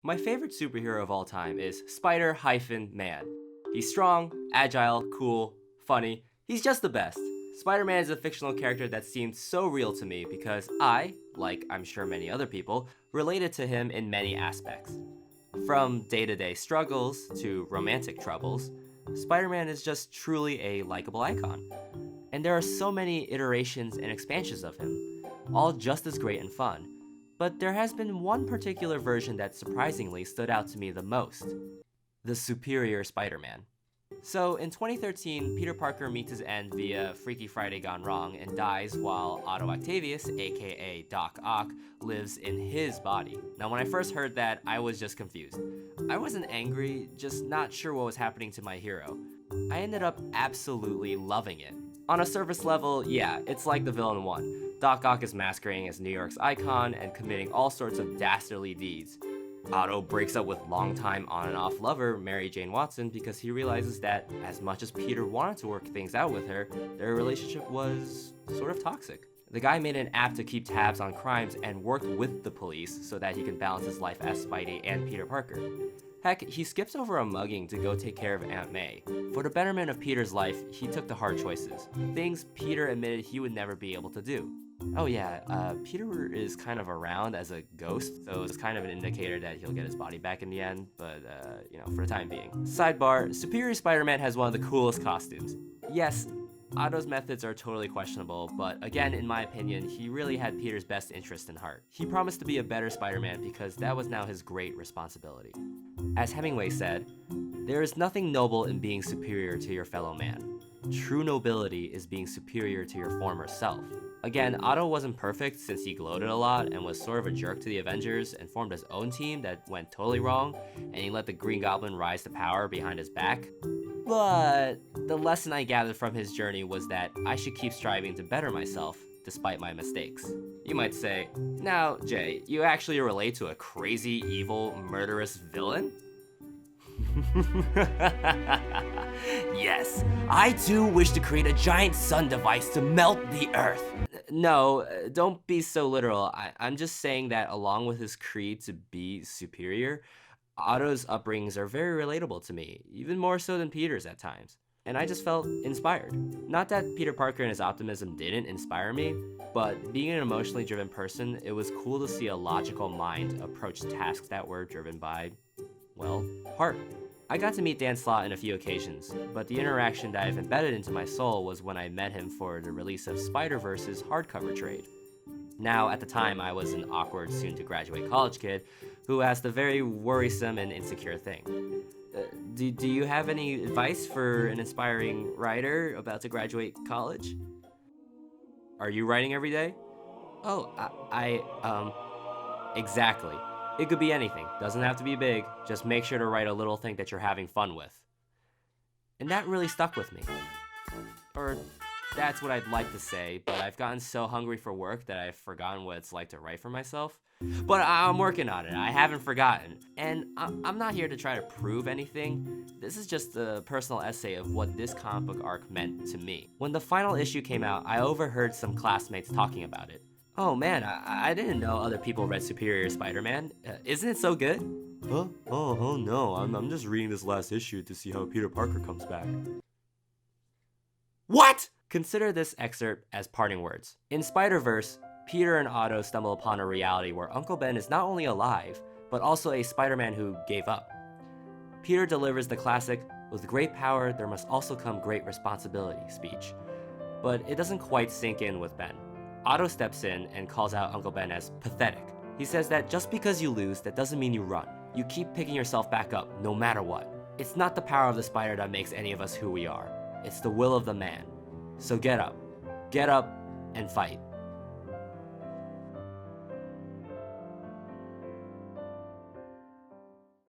My favorite superhero of all time is Spider-Man. He's strong, agile, cool, funny. He's just the best. Spider-Man is a fictional character that seemed so real to me because I, like I'm sure many other people, related to him in many aspects. From day-to-day struggles to romantic troubles, Spider-Man is just truly a likable icon. And there are so many iterations and expansions of him, all just as great and fun. But there has been one particular version that surprisingly stood out to me the most: the Superior Spider-Man. So in 2013, Peter Parker meets his end via Freaky Friday Gone Wrong and dies while Otto Octavius, aka Doc Ock, lives in his body. Now when I first heard that, I was just confused. I wasn't angry, just not sure what was happening to my hero. I ended up absolutely loving it. On a surface level, yeah, it's like the villain won. Doc Ock is masquerading as New York's icon and committing all sorts of dastardly deeds. Otto breaks up with longtime on and off lover Mary Jane Watson because he realizes that as much as Peter wanted to work things out with her, their relationship was sort of toxic. The guy made an app to keep tabs on crimes and worked with the police so that he can balance his life as Spidey and Peter Parker. Heck, he skips over a mugging to go take care of Aunt May. For the betterment of Peter's life, he took the hard choices, things Peter admitted he would never be able to do. Oh yeah, Peter is kind of around as a ghost, so it's kind of an indicator that he'll get his body back in the end, but, for the time being. Sidebar, Superior Spider-Man has one of the coolest costumes. Yes, Otto's methods are totally questionable, but again, in my opinion, he really had Peter's best interest in heart. He promised to be a better Spider-Man because that was now his great responsibility. As Hemingway said, "There is nothing noble in being superior to your fellow man. True nobility is being superior to your former self." Again, Otto wasn't perfect since he gloated a lot and was sort of a jerk to the Avengers and formed his own team that went totally wrong, and he let the Green Goblin rise to power behind his back. But the lesson I gathered from his journey was that I should keep striving to better myself despite my mistakes. You might say, "Now, Jay, you actually relate to a crazy, evil, murderous villain?" Yes, I too wish to create a giant sun device to melt the earth. No, don't be so literal. I'm just saying that along with his creed to be superior, Otto's upbringings are very relatable to me, even more so than Peter's at times. And I just felt inspired. Not that Peter Parker and his optimism didn't inspire me, but being an emotionally driven person, it was cool to see a logical mind approach tasks that were driven by, well, heart. I got to meet Dan Slott on a few occasions, but the interaction that I've embedded into my soul was when I met him for the release of Spider-Verse's hardcover trade. Now, at the time, I was an awkward, soon-to-graduate college kid who asked a very worrisome and insecure thing. Do you have any advice for an inspiring writer about to graduate college? Are you writing every day? Oh, exactly. It could be anything, doesn't have to be big, just make sure to write a little thing that you're having fun with. And that really stuck with me. Or that's what I'd like to say, but I've gotten so hungry for work that I've forgotten what it's like to write for myself. But I'm working on it, I haven't forgotten. And I'm not here to try to prove anything. This is just a personal essay of what this comic book arc meant to me. When the final issue came out, I overheard some classmates talking about it. "Oh man, I didn't know other people read Superior Spider-Man. Isn't it so good?" Huh? Oh no, I'm just reading this last issue to see how Peter Parker comes back. What? Consider this excerpt as parting words. In Spider-Verse, Peter and Otto stumble upon a reality where Uncle Ben is not only alive, but also a Spider-Man who gave up. Peter delivers the classic, "With great power, there must also come great responsibility" speech. But it doesn't quite sink in with Ben. Otto steps in and calls out Uncle Ben as pathetic. He says that just because you lose, that doesn't mean you run. You keep picking yourself back up, no matter what. It's not the power of the spider that makes any of us who we are. It's the will of the man. So get up and fight.